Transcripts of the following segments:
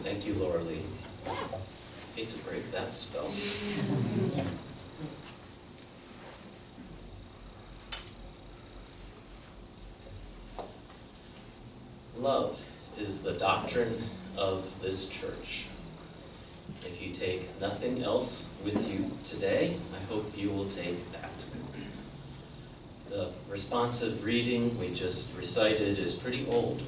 Thank you, Laura Lee. Hate to break that spell. Love is the doctrine of this church. If you take nothing else with you today, I hope you will take that. The responsive reading we just recited is pretty old.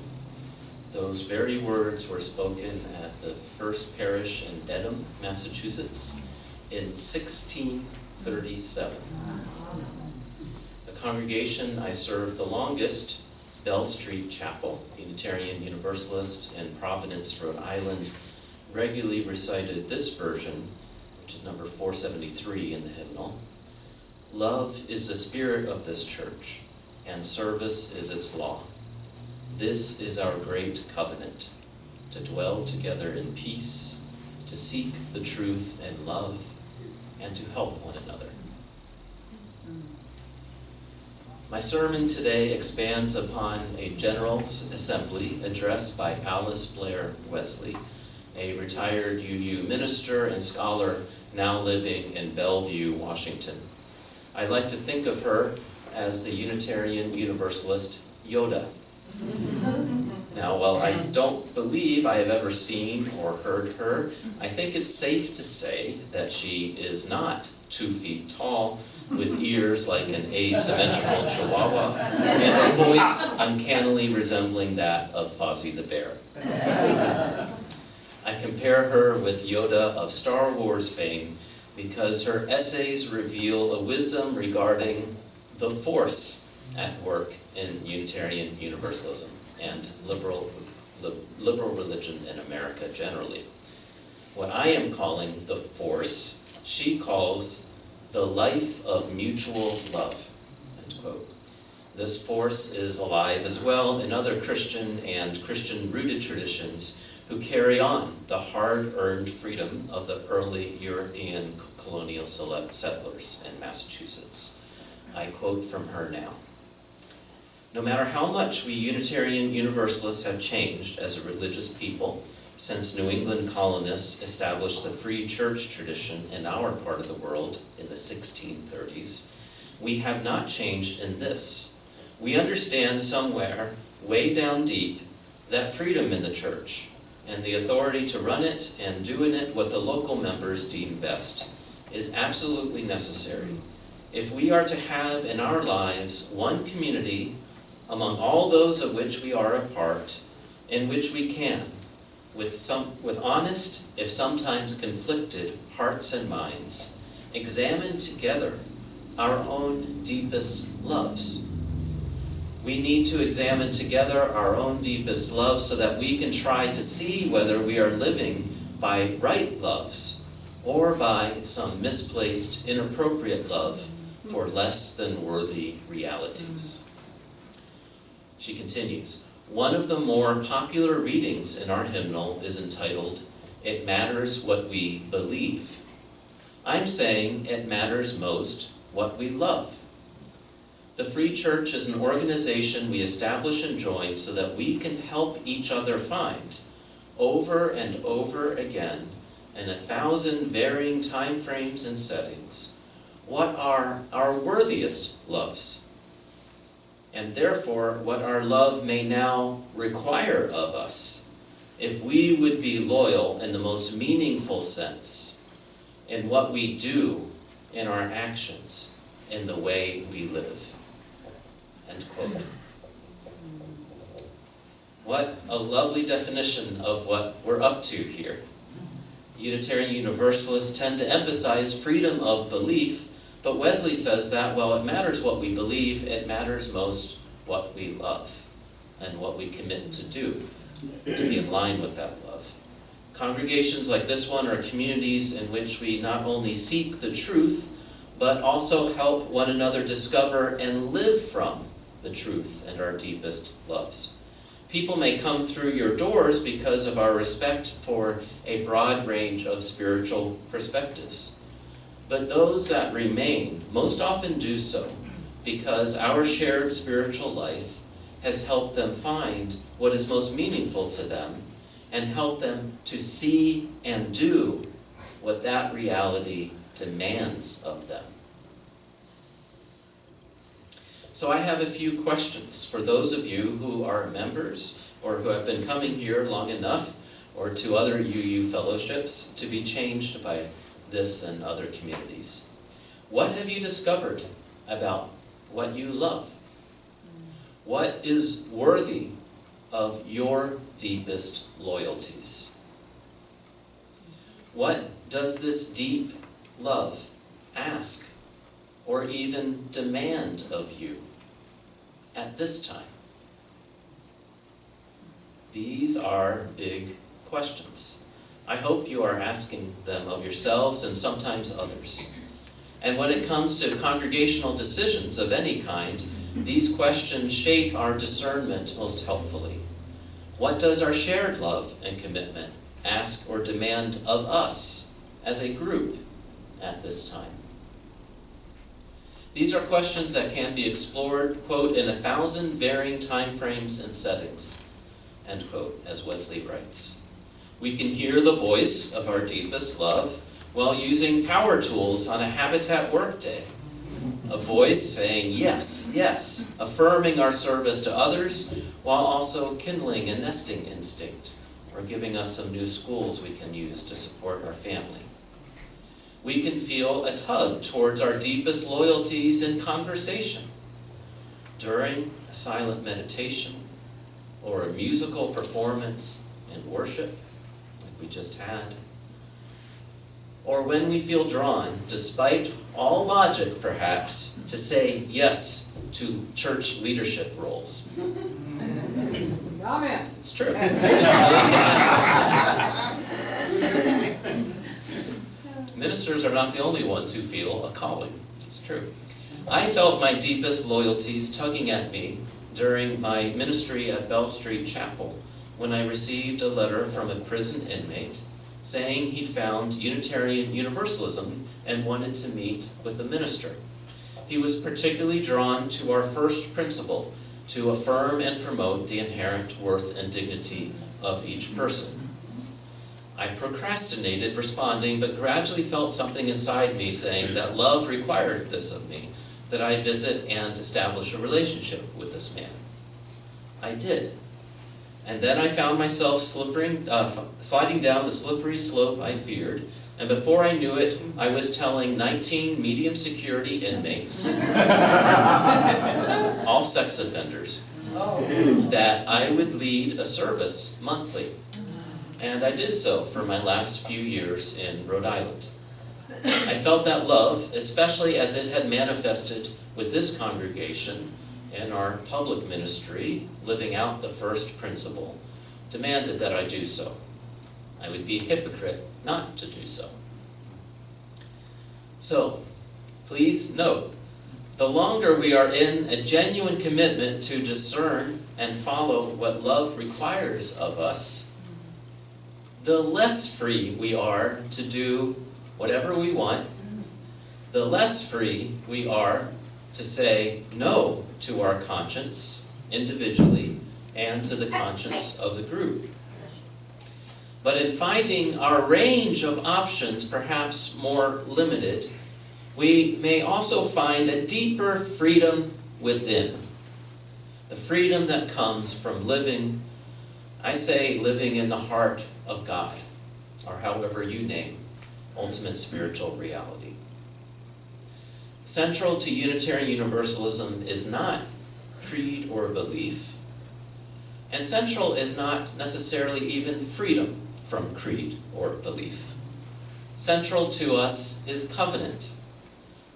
Those very words were spoken at the first parish in Dedham, Massachusetts in 1637. The congregation I served the longest, Bell Street Chapel, Unitarian Universalist in Providence, Rhode Island, regularly recited this version, which is number 473 in the hymnal. Love is the spirit of this church, and service is its law. This is our great covenant, to dwell together in peace, to seek the truth in love, and to help one another. My sermon today expands upon a General Assembly address by Alice Blair Wesley, a retired UU minister and scholar now living in Bellevue, Washington. I like to think of her as the Unitarian Universalist Yoda. Now, while I don't believe I have ever seen or heard her, I think it's safe to say that she is not 2 feet tall, with ears like an asymmetrical chihuahua, and a voice uncannily resembling that of Fozzie the Bear. I compare her with Yoda of Star Wars fame because her essays reveal a wisdom regarding the force at work in Unitarian Universalism and liberal religion in America generally. What I am calling the force, she calls the life of mutual love, end quote. This force is alive as well in other Christian and Christian-rooted traditions who carry on the hard-earned freedom of the early European colonial settlers in Massachusetts. I quote from her now. No matter how much we Unitarian Universalists have changed as a religious people since New England colonists established the free church tradition in our part of the world in the 1630s, we have not changed in this. We understand somewhere, way down deep, that freedom in the church and the authority to run it and do in it what the local members deem best is absolutely necessary if we are to have in our lives one community among all those of which we are a part, in which we can, with honest, if sometimes conflicted, hearts and minds, examine together our own deepest loves. We need to examine together our own deepest loves so that we can try to see whether we are living by right loves or by some misplaced, inappropriate love for less than worthy realities. She continues, one of the more popular readings in our hymnal is entitled, It Matters What We Believe. I'm saying it matters most what we love. The Free Church is an organization we establish and join so that we can help each other find, over and over again, in 1,000 varying time frames and settings, what are our worthiest loves, and therefore what our love may now require of us, if we would be loyal in the most meaningful sense in what we do, in our actions, in the way we live. End quote. What a lovely definition of what we're up to here. Unitarian Universalists tend to emphasize freedom of belief, but Wesley says that while it matters what we believe, it matters most what we love and what we commit to do to be in line with that love. Congregations like this one are communities in which we not only seek the truth, but also help one another discover and live from the truth and our deepest loves. People may come through your doors because of our respect for a broad range of spiritual perspectives. But those that remain most often do so because our shared spiritual life has helped them find what is most meaningful to them and help them to see and do what that reality demands of them. So I have a few questions for those of you who are members or who have been coming here long enough or to other UU fellowships to be changed by this and other communities. What have you discovered about what you love? What is worthy of your deepest loyalties? What does this deep love ask or even demand of you at this time? These are big questions. I hope you are asking them of yourselves and sometimes others. And when it comes to congregational decisions of any kind, these questions shape our discernment most helpfully. What does our shared love and commitment ask or demand of us as a group at this time? These are questions that can be explored, quote, in 1,000 varying timeframes and settings, end quote, as Wesley writes. We can hear the voice of our deepest love while using power tools on a Habitat workday. A voice saying yes, yes, affirming our service to others while also kindling a nesting instinct or giving us some new schools we can use to support our family. We can feel a tug towards our deepest loyalties in conversation, during a silent meditation or a musical performance in worship like we just had, or when we feel drawn, despite all logic perhaps, to say yes to church leadership roles. Amen. It's true. Ministers are not the only ones who feel a calling. It's true. I felt my deepest loyalties tugging at me during my ministry at Bell Street Chapel when I received a letter from a prison inmate saying he'd found Unitarian Universalism and wanted to meet with the minister. He was particularly drawn to our first principle, to affirm and promote the inherent worth and dignity of each person. I procrastinated responding, but gradually felt something inside me saying that love required this of me, that I visit and establish a relationship with this man. I did. And then I found myself sliding down the slippery slope I feared, and before I knew it, I was telling 19 medium security inmates, all sex offenders, that I would lead a service monthly. And I did so for my last few years in Rhode Island. I felt that love, especially as it had manifested with this congregation in our public ministry, living out the first principle, demanded that I do so. I would be a hypocrite not to do so. So, please note, the longer we are in a genuine commitment to discern and follow what love requires of us, the less free we are to do whatever we want, the less free we are to say no to our conscience individually and to the conscience of the group. But in finding our range of options perhaps more limited, we may also find a deeper freedom within. The freedom that comes from living, I say living in the heart of God, or however you name ultimate spiritual reality. Central to Unitarian Universalism is not creed or belief, and central is not necessarily even freedom from creed or belief. Central to us is covenant.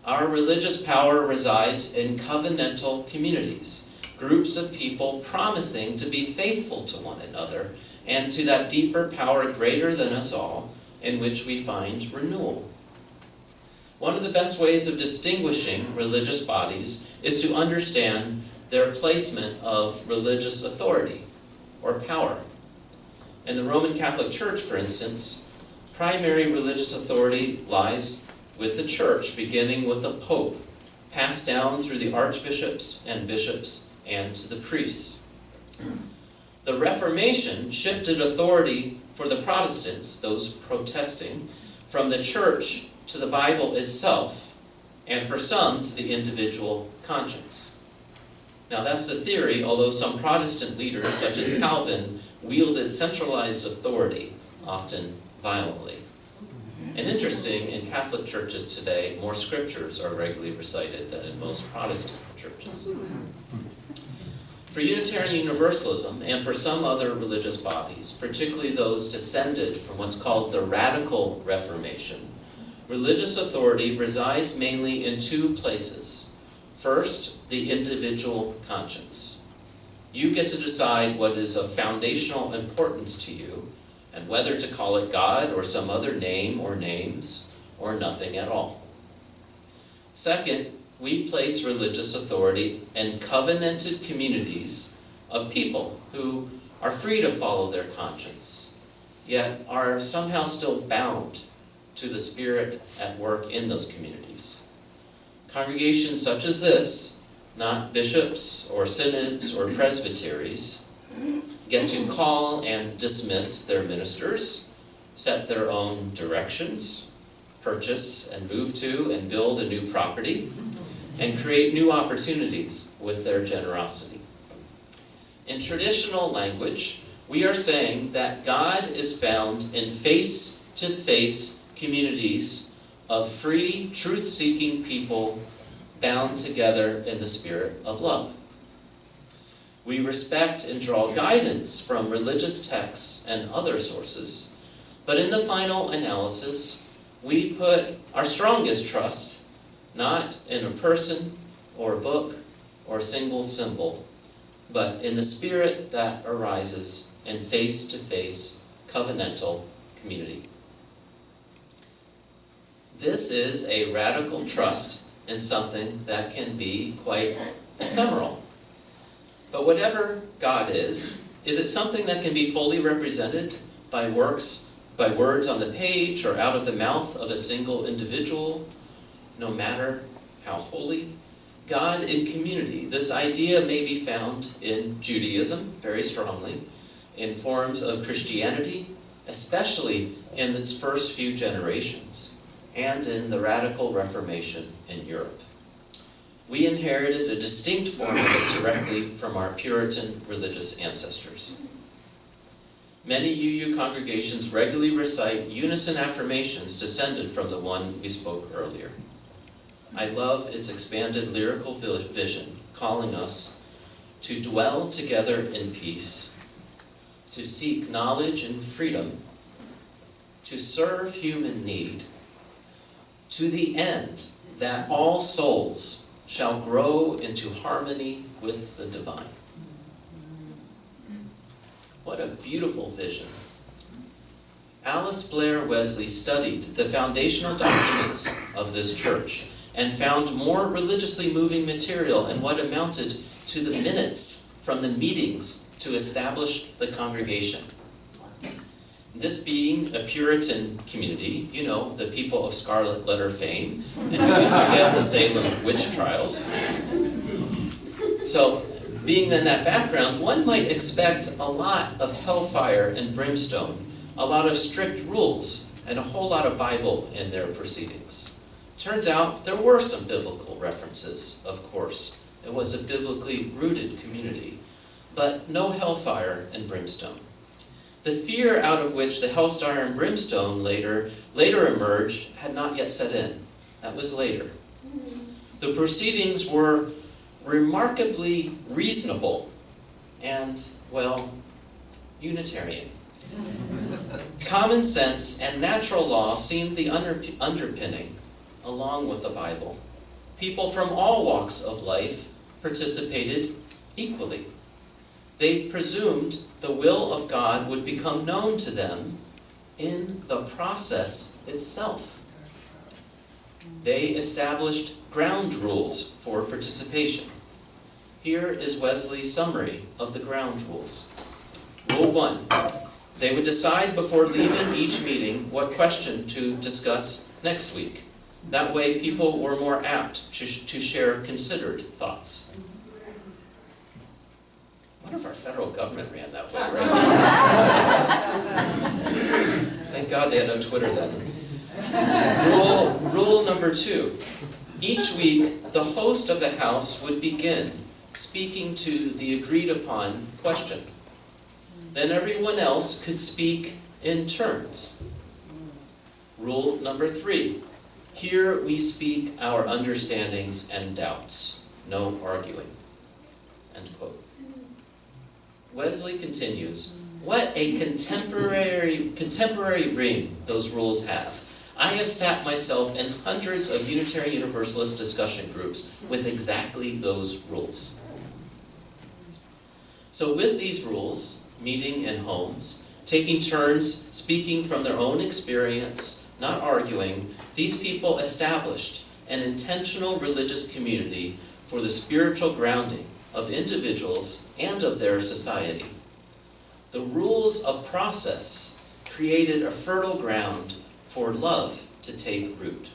Our religious power resides in covenantal communities, groups of people promising to be faithful to one another and to that deeper power greater than us all, in which we find renewal. One of the best ways of distinguishing religious bodies is to understand their placement of religious authority or power. In the Roman Catholic Church, for instance, primary religious authority lies with the Church, beginning with the Pope, passed down through the archbishops and bishops and to the priests. The Reformation shifted authority for the Protestants, those protesting, from the church to the Bible itself, and for some to the individual conscience. Now that's the theory, although some Protestant leaders, such as Calvin, wielded centralized authority, often violently. And interesting, in Catholic churches today, more scriptures are regularly recited than in most Protestant churches. For Unitarian Universalism, and for some other religious bodies, particularly those descended from what's called the Radical Reformation, religious authority resides mainly in two places. First, the individual conscience. You get to decide what is of foundational importance to you, and whether to call it God or some other name or names, or nothing at all. Second, we place religious authority in covenanted communities of people who are free to follow their conscience, yet are somehow still bound to the Spirit at work in those communities. Congregations such as this, not bishops or synods or presbyteries, get to call and dismiss their ministers, set their own directions, purchase and move to and build a new property, and create new opportunities with their generosity. In traditional language, we are saying that God is found in face-to-face communities of free, truth-seeking people bound together in the spirit of love. We respect and draw guidance from religious texts and other sources, but in the final analysis, we put our strongest trust not in a person or a book or a single symbol, but in the spirit that arises in face-to-face covenantal community. This is a radical trust in something that can be quite ephemeral. But whatever God is it something that can be fully represented by words on the page or out of the mouth of a single individual, no matter how holy? God in community. This idea may be found in Judaism, very strongly, in forms of Christianity, especially in its first few generations, and in the Radical Reformation in Europe. We inherited a distinct form of it directly from our Puritan religious ancestors. Many UU congregations regularly recite unison affirmations descended from the one we spoke earlier. I love its expanded lyrical vision, calling us to dwell together in peace, to seek knowledge and freedom, to serve human need, to the end that all souls shall grow into harmony with the divine. What a beautiful vision. Alice Blair Wesley studied the foundational documents of this church and found more religiously moving material in what amounted to the minutes from the meetings to establish the congregation. This being a Puritan community, you know, the people of Scarlet Letter fame, and you can forget the Salem witch trials. So, being in that background, one might expect a lot of hellfire and brimstone, a lot of strict rules, and a whole lot of Bible in their proceedings. Turns out there were some biblical references, of course. It was a biblically rooted community, but no hellfire and brimstone. The fear out of which the hellfire and brimstone later emerged had not yet set in. That was later. The proceedings were remarkably reasonable and, well, Unitarian. Common sense and natural law seemed the underpinning, along with the Bible. People from all walks of life participated equally. They presumed the will of God would become known to them in the process itself. They established ground rules for participation. Here is Wesley's summary of the ground rules. Rule 1. They would decide before leaving each meeting what question to discuss next week. That way people were more apt to share considered thoughts. What if our federal government ran that way, right? Thank God they had no Twitter then. Rule number 2. Each week, the host of the house would begin speaking to the agreed upon question. Then everyone else could speak in turns. Rule number 3. Here we speak our understandings and doubts. No arguing. End quote. Wesley continues, what a contemporary ring those rules have. I have sat myself in hundreds of Unitarian Universalist discussion groups with exactly those rules. So with these rules, meeting in homes, taking turns, speaking from their own experience, not arguing, these people established an intentional religious community for the spiritual grounding of individuals and of their society. The rules of process created a fertile ground for love to take root.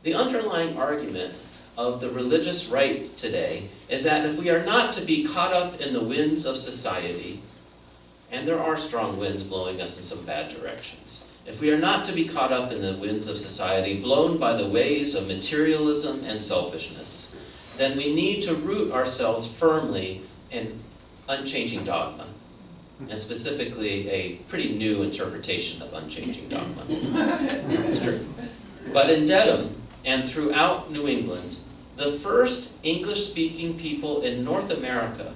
The underlying argument of the religious right today is that if we are not to be caught up in the winds of society, and there are strong winds blowing us in some bad directions, if we are not to be caught up in the winds of society blown by the waves of materialism and selfishness, then we need to root ourselves firmly in unchanging dogma, and specifically a pretty new interpretation of unchanging dogma. It's true. But in Dedham and throughout New England, the first English-speaking people in North America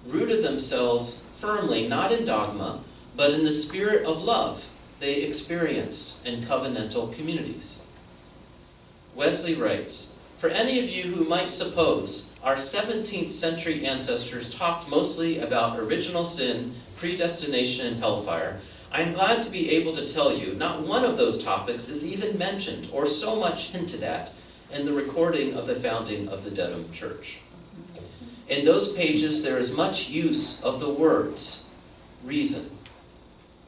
rooted themselves firmly not in dogma, but in the spirit of love they experienced in covenantal communities. Wesley writes, for any of you who might suppose our 17th century ancestors talked mostly about original sin, predestination, and hellfire, I am glad to be able to tell you not one of those topics is even mentioned or so much hinted at in the recording of the founding of the Dedham Church. In those pages there is much use of the words reason,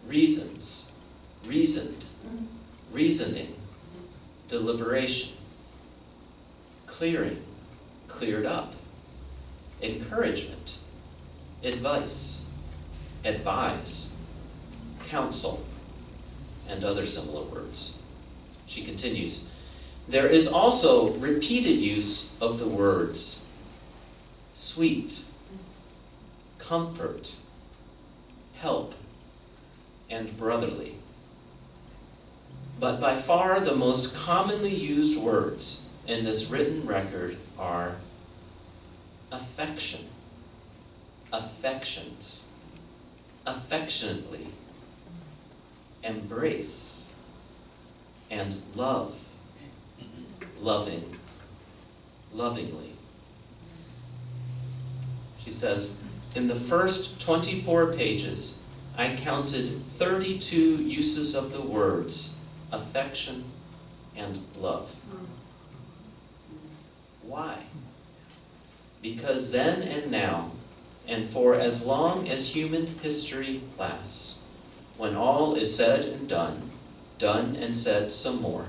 reasons, reasoned, reasoning, deliberation, clearing, cleared up, encouragement, advice, advise, counsel, and other similar words. She continues, there is also repeated use of the words sweet, comfort, help, and brotherly. But by far the most commonly used words in this written record are affection, affections, affectionately, embrace, and love, loving, lovingly. She says, in the first 24 pages, I counted 32 uses of the words affection and love. Why? Because then and now, and for as long as human history lasts, when all is said and done and said some more,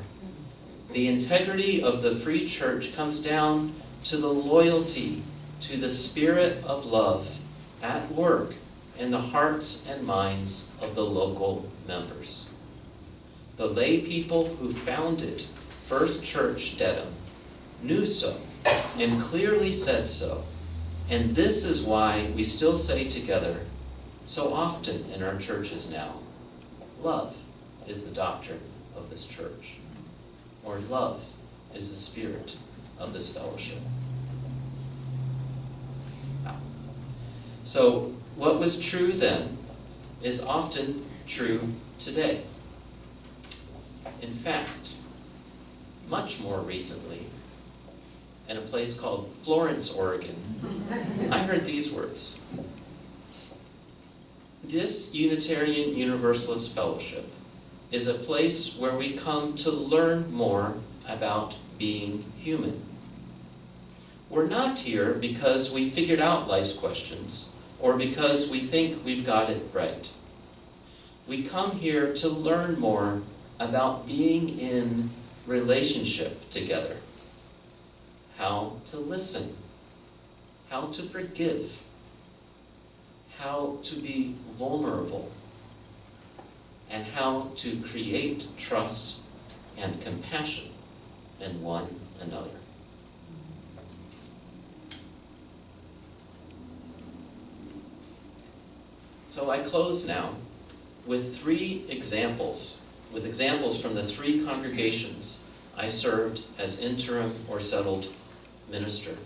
the integrity of the free church comes down to the loyalty to the spirit of love at work in the hearts and minds of the local members. The lay people who founded First Church Dedham knew so and clearly said so, and this is why we still say together so often in our churches now, love is the doctrine of this church, or love is the spirit of this fellowship. Wow. So what was true then is often true today. In fact, much more recently, in a place called Florence, Oregon, I heard these words. This Unitarian Universalist Fellowship is a place where we come to learn more about being human. We're not here because we figured out life's questions or because we think we've got it right. We come here to learn more about being in relationship together. How to listen, how to forgive, how to be vulnerable, and how to create trust and compassion in one another. So I close now with examples from the 3 congregations I served as interim or settled minister.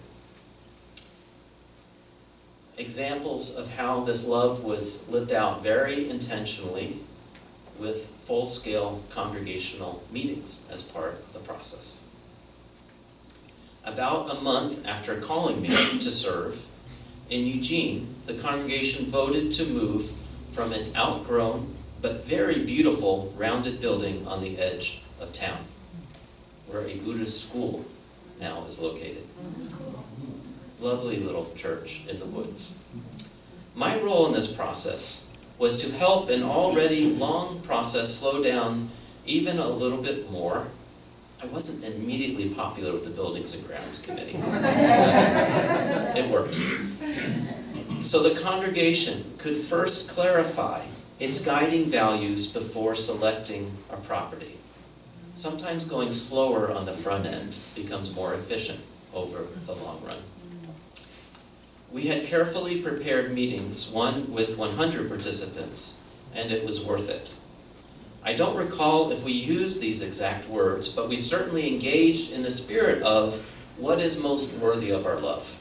Examples of how this love was lived out very intentionally with full-scale congregational meetings as part of the process. About a month after calling me to serve, in Eugene, the congregation voted to move from its outgrown but very beautiful rounded building on the edge of town, where a Buddhist school now is located. Lovely little church in the woods. My role in this process was to help an already long process slow down even a little bit more. I wasn't immediately popular with the Buildings and Grounds Committee. It worked. So the congregation could first clarify its guiding values before selecting a property. Sometimes going slower on the front end becomes more efficient over the long run. We had carefully prepared meetings, one with 100 participants, and it was worth it. I don't recall if we used these exact words, but we certainly engaged in the spirit of what is most worthy of our love.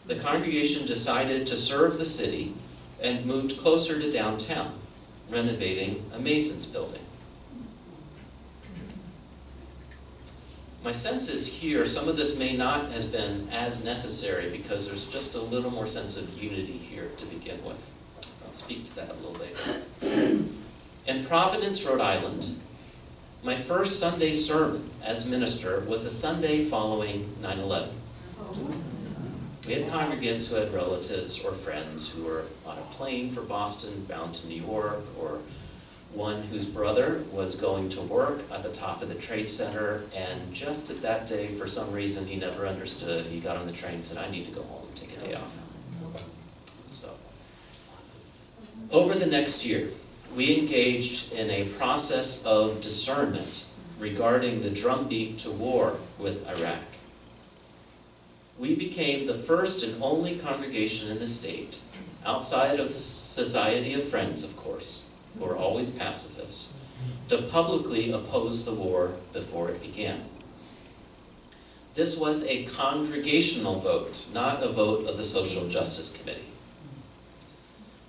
The congregation decided to serve the city and moved closer to downtown, renovating a Mason's building. My sense is here, some of this may not have been as necessary because there's just a little more sense of unity here to begin with. I'll speak to that a little later. In Providence, Rhode Island, my first Sunday sermon as minister was the Sunday following 9/11. We had congregants who had relatives or friends who were on a plane for Boston, bound to New York, or one whose brother was going to work at the top of the Trade Center, and just at that day, for some reason he never understood, he got on the train and said, I need to go home and take a day off. So, over the next year, we engaged in a process of discernment regarding the drumbeat to war with Iraq. We became the first and only congregation in the state, outside of the Society of Friends, of course, who are always pacifists, to publicly oppose the war before it began. This was a congregational vote, not a vote of the Social Justice Committee.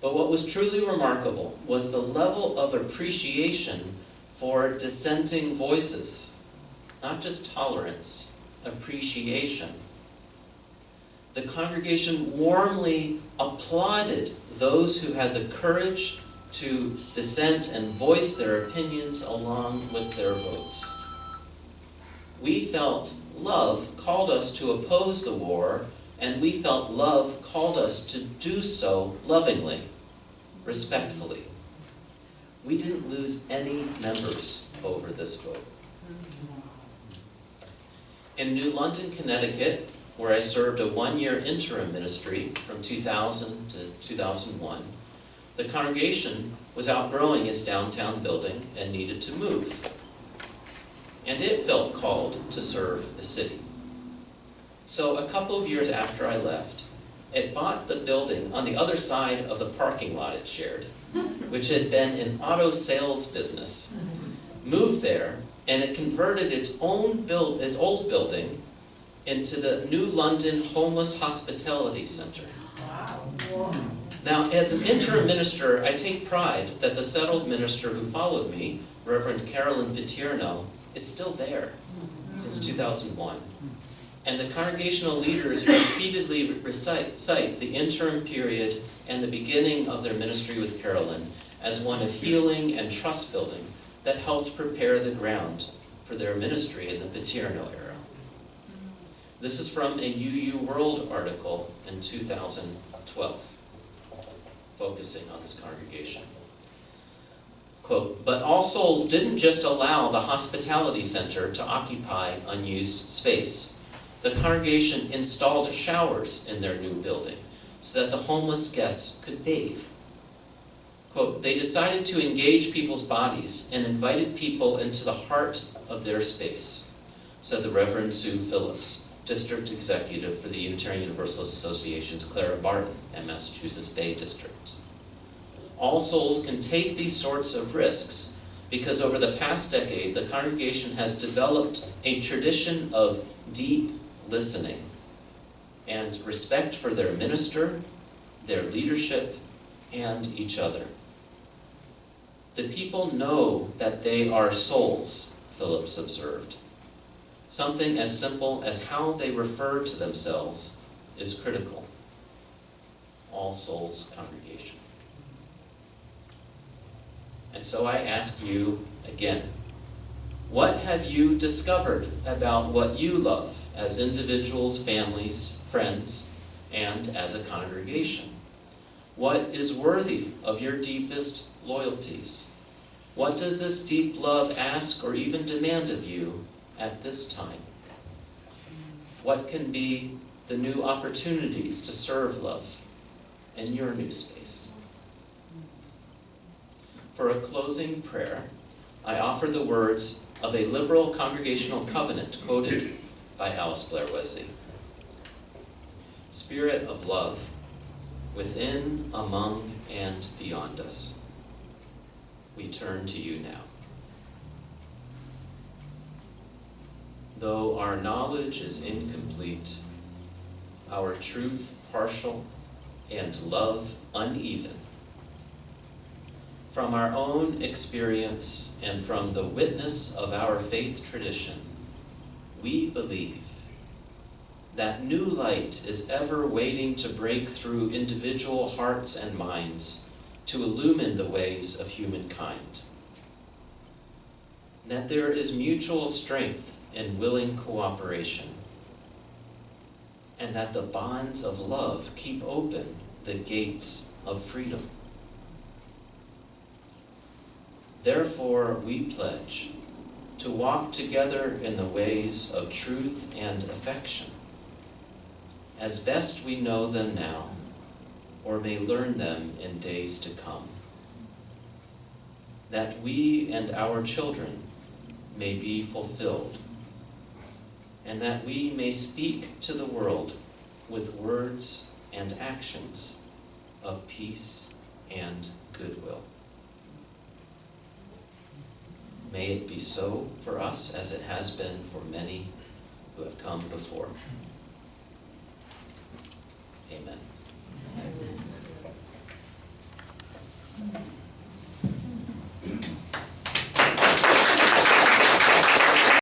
But what was truly remarkable was the level of appreciation for dissenting voices, not just tolerance, appreciation. The congregation warmly applauded those who had the courage to dissent and voice their opinions along with their votes. We felt love called us to oppose the war, and we felt love called us to do so lovingly, respectfully. We didn't lose any members over this vote. In New London, Connecticut, where I served a one-year interim ministry from 2000 to 2001, the congregation was outgrowing its downtown building and needed to move. And it felt called to serve the city. So a couple of years after I left, it bought the building on the other side of the parking lot it shared, which had been an auto sales business, moved there, and it converted its old building into the New London Homeless Hospitality Center. Wow. Now, as an interim minister, I take pride that the settled minister who followed me, Reverend Carolyn Paterno, is still there since 2001. And the congregational leaders repeatedly cite the interim period and the beginning of their ministry with Carolyn as one of healing and trust building that helped prepare the ground for their ministry in the Paterno era. This is from a UU World article in 2012, focusing on this congregation. Quote, but All Souls didn't just allow the hospitality center to occupy unused space. the congregation installed showers in their new building so that the homeless guests could bathe. Quote, they decided to engage people's bodies and invited people into the heart of their space, said the Reverend Sue Phillips, District Executive for the Unitarian Universalist Association's Clara Barton and Massachusetts Bay Districts. All Souls can take these sorts of risks because over the past decade, the congregation has developed a tradition of deep listening and respect for their minister, their leadership, and each other. The people know that they are souls, Phillips observed. Something as simple as how they refer to themselves is critical. All Souls Congregation. And so I ask you again, what have you discovered about what you love as individuals, families, friends, and as a congregation? What is worthy of your deepest loyalties? What does this deep love ask or even demand of you at this time? What can be the new opportunities to serve love in your new space? For a closing prayer, I offer the words of a liberal congregational covenant quoted by Alice Blair Wesley. Spirit of love, within, among, and beyond us, we turn to you now. Though our knowledge is incomplete, our truth partial, and love uneven, from our own experience and from the witness of our faith tradition, we believe that new light is ever waiting to break through individual hearts and minds to illumine the ways of humankind. That there is mutual strength in willing cooperation, and that the bonds of love keep open the gates of freedom. Therefore, we pledge to walk together in the ways of truth and affection, as best we know them now, or may learn them in days to come, that we and our children may be fulfilled, and that we may speak to the world with words and actions of peace and goodwill. May it be so for us as it has been for many who have come before. Amen.